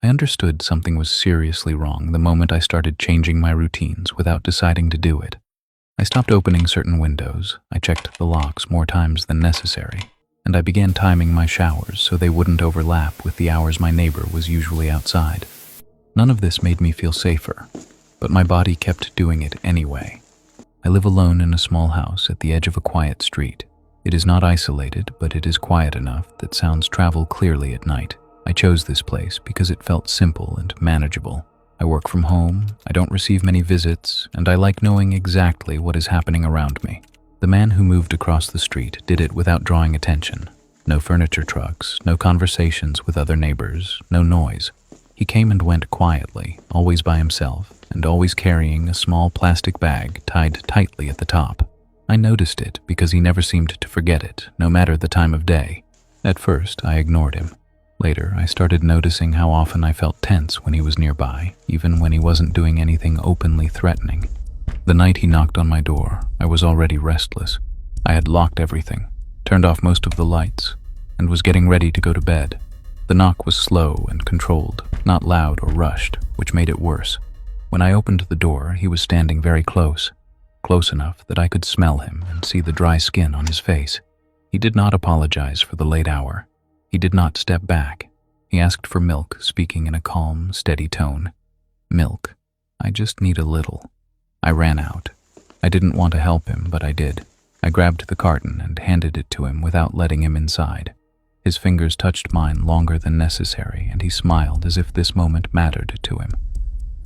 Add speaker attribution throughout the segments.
Speaker 1: I understood something was seriously wrong the moment I started changing my routines without deciding to do it. I stopped opening certain windows, I checked the locks more times than necessary, and I began timing my showers so they wouldn't overlap with the hours my neighbor was usually outside. None of this made me feel safer, but my body kept doing it anyway. I live alone in a small house at the edge of a quiet street. It is not isolated, but it is quiet enough that sounds travel clearly at night. I chose this place because it felt simple and manageable. I work from home, I don't receive many visits, and I like knowing exactly what is happening around me. The man who moved across the street did it without drawing attention. No furniture trucks, no conversations with other neighbors, no noise. He came and went quietly, always by himself, and always carrying a small plastic bag tied tightly at the top. I noticed it because he never seemed to forget it, no matter the time of day. At first, I ignored him. Later, I started noticing how often I felt tense when he was nearby, even when he wasn't doing anything openly threatening. The night he knocked on my door, I was already restless. I had locked everything, turned off most of the lights, and was getting ready to go to bed. The knock was slow and controlled, not loud or rushed, which made it worse. When I opened the door, he was standing very close enough that I could smell him and see the dry skin on his face. He did not apologize for the late hour. He did not step back. He asked for milk, speaking in a calm, steady tone. Milk. I just need a little. I ran out. I didn't want to help him, but I did. I grabbed the carton and handed it to him without letting him inside. His fingers touched mine longer than necessary, and he smiled as if this moment mattered to him.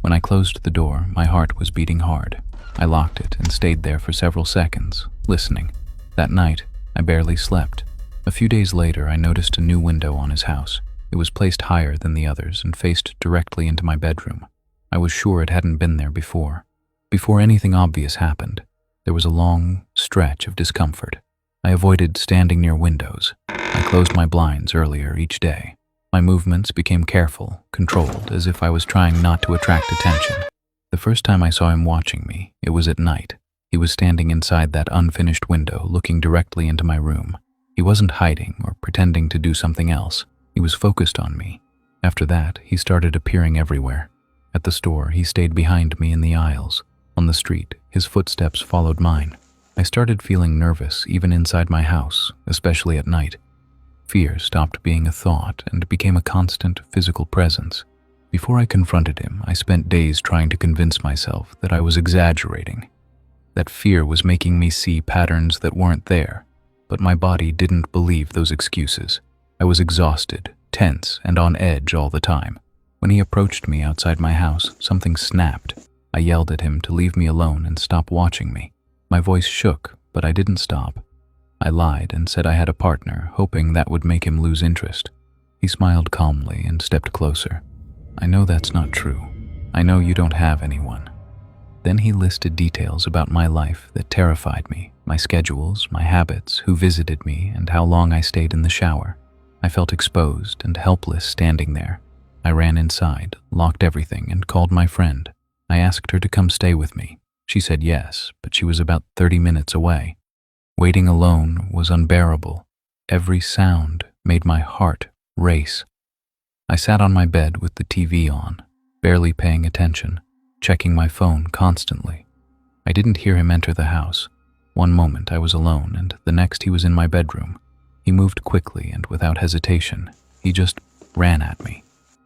Speaker 1: When I closed the door, my heart was beating hard. I locked it and stayed there for several seconds, listening. That night, I barely slept. A few days later, I noticed a new window on his house. It was placed higher than the others and faced directly into my bedroom. I was sure it hadn't been there before. Before anything obvious happened, there was a long stretch of discomfort. I avoided standing near windows. I closed my blinds earlier each day. My movements became careful, controlled, as if I was trying not to attract attention. The first time I saw him watching me, it was at night. He was standing inside that unfinished window, looking directly into my room. He wasn't hiding or pretending to do something else. He was focused on me. After that, he started appearing everywhere. At the store, he stayed behind me in the aisles. On the street, his footsteps followed mine. I started feeling nervous even inside my house, especially at night. Fear stopped being a thought and became a constant physical presence. Before I confronted him, I spent days trying to convince myself that I was exaggerating, that fear was making me see patterns that weren't there, but my body didn't believe those excuses. I was exhausted, tense, and on edge all the time. When he approached me outside my house, something snapped. I yelled at him to leave me alone and stop watching me. My voice shook, but I didn't stop. I lied and said I had a partner, hoping that would make him lose interest. He smiled calmly and stepped closer. I know that's not true. I know you don't have anyone. Then he listed details about my life that terrified me, my schedules, my habits, who visited me, and how long I stayed in the shower. I felt exposed and helpless standing there. I ran inside, locked everything, and called my friend. I asked her to come stay with me. She said yes, but she was about 30 minutes away. Waiting alone was unbearable. Every sound made my heart race. I sat on my bed with the TV on, barely paying attention, checking my phone constantly. I didn't hear him enter the house. One moment I was alone, and the next he was in my bedroom. He moved quickly and without hesitation. He just ran at me.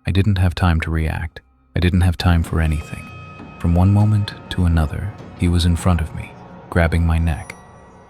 Speaker 1: I didn't have time to react. I didn't have time for anything. From one moment to another, he was in front of me, grabbing my neck.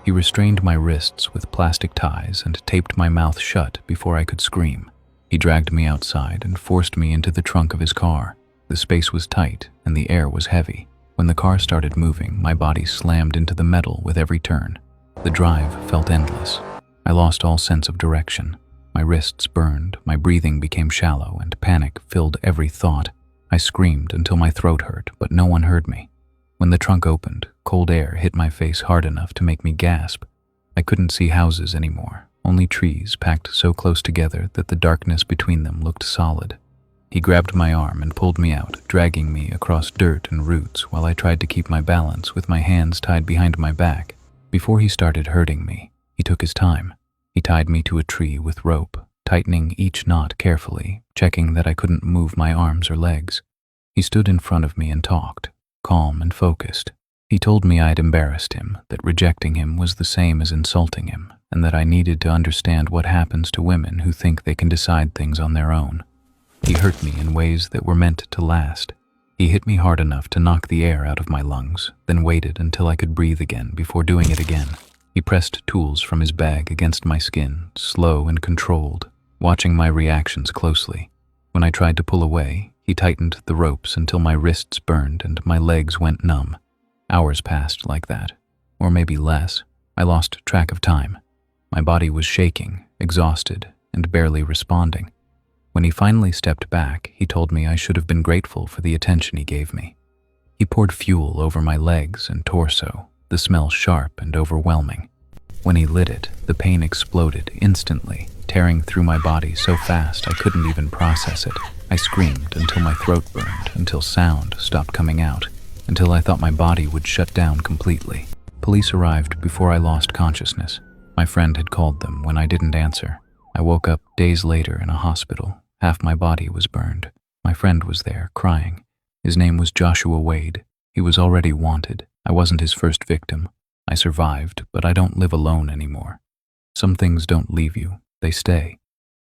Speaker 1: He restrained my wrists with plastic ties and taped my mouth shut before I could scream. He dragged me outside and forced me into the trunk of his car. The space was tight and the air was heavy. When the car started moving, my body slammed into the metal with every turn. The drive felt endless. I lost all sense of direction. My wrists burned, my breathing became shallow, and panic filled every thought. I screamed until my throat hurt, but no one heard me. When the trunk opened, cold air hit my face hard enough to make me gasp. I couldn't see houses anymore, only trees packed so close together that the darkness between them looked solid. He grabbed my arm and pulled me out, dragging me across dirt and roots while I tried to keep my balance with my hands tied behind my back. Before he started hurting me, he took his time. He tied me to a tree with rope, tightening each knot carefully, checking that I couldn't move my arms or legs. He stood in front of me and talked, calm and focused. He told me I had embarrassed him, that rejecting him was the same as insulting him, and that I needed to understand what happens to women who think they can decide things on their own. He hurt me in ways that were meant to last. He hit me hard enough to knock the air out of my lungs, then waited until I could breathe again before doing it again. He pressed tools from his bag against my skin, slow and controlled, watching my reactions closely. When I tried to pull away, he tightened the ropes until my wrists burned and my legs went numb. Hours passed like that, or maybe less. I lost track of time. My body was shaking, exhausted, and barely responding. When he finally stepped back, he told me I should have been grateful for the attention he gave me. He poured fuel over my legs and torso, the smell sharp and overwhelming. When he lit it, the pain exploded instantly, tearing through my body so fast I couldn't even process it. I screamed until my throat burned, until sound stopped coming out, until I thought my body would shut down completely. Police arrived before I lost consciousness. My friend had called them when I didn't answer. I woke up days later in a hospital. Half my body was burned. My friend was there, crying. His name was Joshua Wade. He was already wanted. I wasn't his first victim. I survived, but I don't live alone anymore. Some things don't leave you. They stay.